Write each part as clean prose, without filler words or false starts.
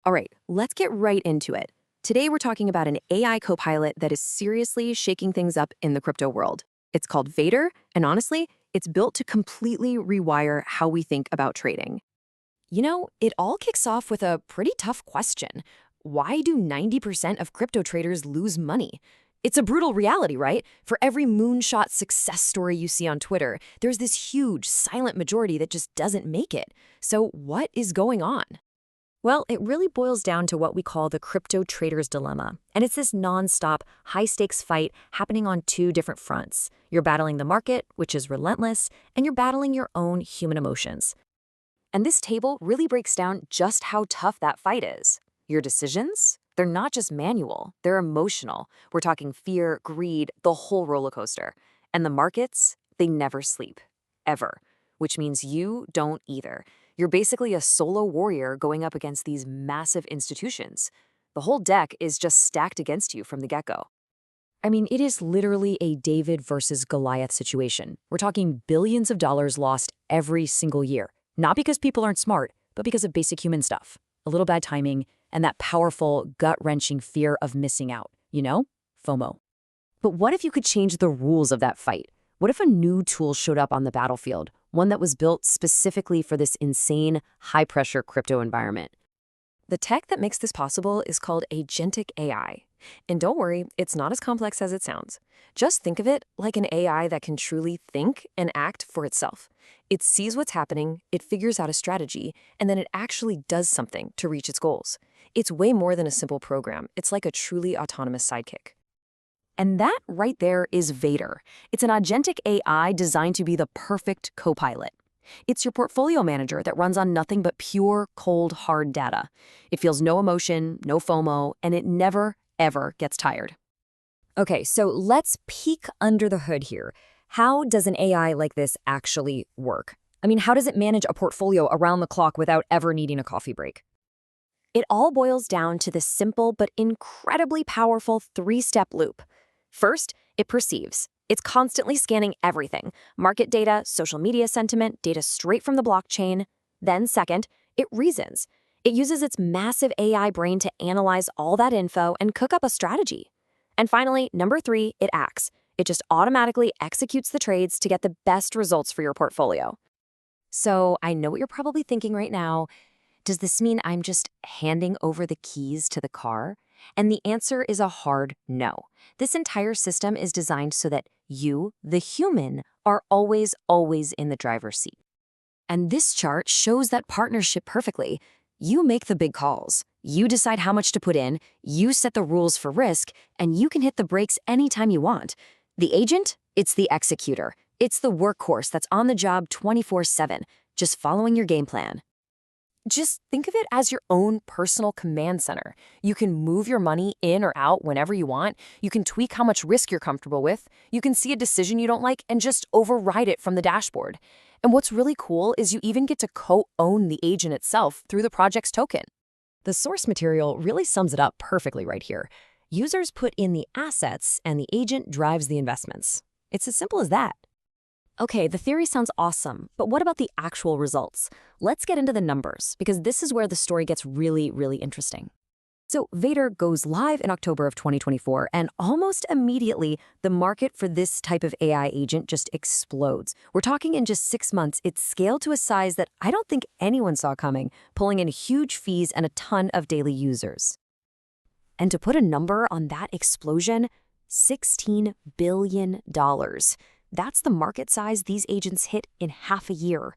All right, let's get right into it. Today, we're talking about an AI copilot that is seriously shaking things up in the crypto world. It's called VADER, and honestly, it's built to completely rewire how we think about trading. It all kicks off with a pretty tough question. Why do 90% of crypto traders lose money? It's a brutal reality, right? For every moonshot success story you see on Twitter, there's this huge, silent majority that just doesn't make it. So, what is going on? Well, it really boils down to what we call the crypto trader's dilemma. And it's this nonstop, high stakes fight happening on two different fronts. You're battling the market, which is relentless, and you're battling your own human emotions. And this table really breaks down just how tough that fight is. Your decisions? They're not just manual, they're emotional. We're talking fear, greed, the whole roller coaster. And the markets? They never sleep. Ever. Which means you don't either. You're basically a solo warrior going up against these massive institutions. The whole deck is just stacked against you from the get-go. I mean, it is literally a David versus Goliath situation. We're talking billions of dollars lost every single year. Not because people aren't smart, but because of basic human stuff. A little bad timing, and that powerful, gut-wrenching fear of missing out. FOMO. But what if you could change the rules of that fight? What if a new tool showed up on the battlefield, one that was built specifically for this insane, high-pressure crypto environment? The tech that makes this possible is called agentic AI. And don't worry, it's not as complex as it sounds. Just think of it like an AI that can truly think and act for itself. It sees what's happening, it figures out a strategy, and then it actually does something to reach its goals. It's way more than a simple program. It's like a truly autonomous sidekick. And that right there is VADER. It's an agentic AI designed to be the perfect co-pilot. It's your portfolio manager that runs on nothing but pure, cold, hard data. It feels no emotion, no FOMO, and it never, ever gets tired. Okay, so let's peek under the hood here. How does an AI like this actually work? I mean, how does it manage a portfolio around the clock without ever needing a coffee break? It all boils down to this simple but incredibly powerful three-step loop. First, it perceives. It's constantly scanning everything: market data, social media sentiment, data straight from the blockchain. Then second, it reasons. It uses its massive AI brain to analyze all that info and cook up a strategy. And finally, number three, it acts. It just automatically executes the trades to get the best results for your portfolio. So I know what you're probably thinking right now. Does this mean I'm just handing over the keys to the car? And the answer is a hard no. This entire system is designed so that you, the human, are always, always in the driver's seat. And this chart shows that partnership perfectly. You make the big calls. You decide how much to put in, you set the rules for risk, and you can hit the brakes anytime you want. The agent? It's the executor. It's the workhorse that's on the job 24/7, just following your game plan. Just think of it as your own personal command center. You can move your money in or out whenever you want. You can tweak how much risk you're comfortable with. You can see a decision you don't like and just override it from the dashboard. And what's really cool is you even get to co-own the agent itself through the project's token. The source material really sums it up perfectly right here. Users put in the assets and the agent drives the investments. It's as simple as that. Okay, the theory sounds awesome, but what about the actual results? Let's get into the numbers, because this is where the story gets really, really interesting. So VADER goes live in October of 2024, and almost immediately, the market for this type of AI agent just explodes. We're talking in just 6 months, it's scaled to a size that I don't think anyone saw coming, pulling in huge fees and a ton of daily users. And to put a number on that explosion, $16 billion. That's the market size these agents hit in half a year.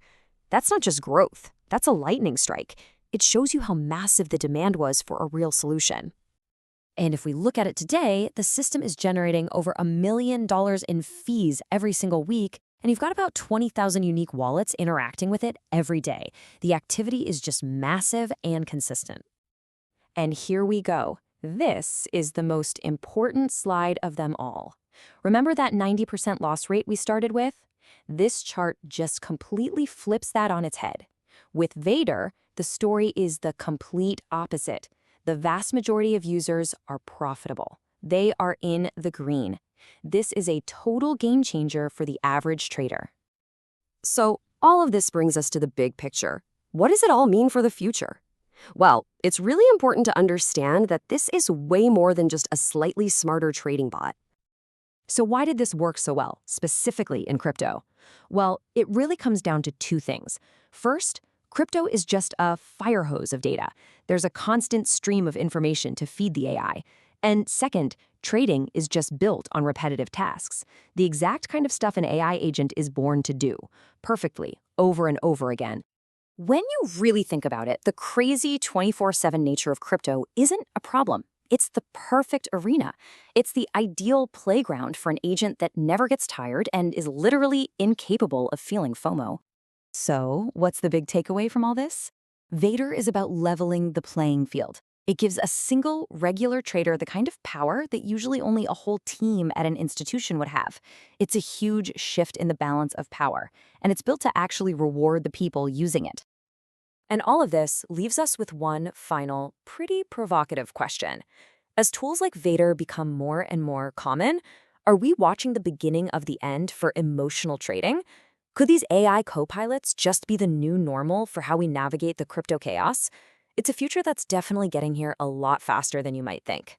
That's not just growth, that's a lightning strike. It shows you how massive the demand was for a real solution. And if we look at it today, the system is generating over $1 million in fees every single week, and you've got about 20,000 unique wallets interacting with it every day. The activity is just massive and consistent. And here we go. This is the most important slide of them all. Remember that 90% loss rate we started with? This chart just completely flips that on its head. With VADER, the story is the complete opposite. The vast majority of users are profitable. They are in the green. This is a total game changer for the average trader. So all of this brings us to the big picture. What does it all mean for the future? Well, it's really important to understand that this is way more than just a slightly smarter trading bot. So why did this work so well, specifically in crypto? Well, it really comes down to two things. First, crypto is just a fire hose of data. There's a constant stream of information to feed the AI. And second, trading is just built on repetitive tasks. The exact kind of stuff an AI agent is born to do, perfectly, over and over again. When you really think about it, the crazy 24/7 nature of crypto isn't a problem. It's the perfect arena. It's the ideal playground for an agent that never gets tired and is literally incapable of feeling FOMO. So, what's the big takeaway from all this? Vader is about leveling the playing field. It gives a single, regular trader the kind of power that usually only a whole team at an institution would have. It's a huge shift in the balance of power, and it's built to actually reward the people using it. And all of this leaves us with one final, pretty provocative question. As tools like Vader become more and more common, are we watching the beginning of the end for emotional trading? Could these AI co-pilots just be the new normal for how we navigate the crypto chaos? It's a future that's definitely getting here a lot faster than you might think.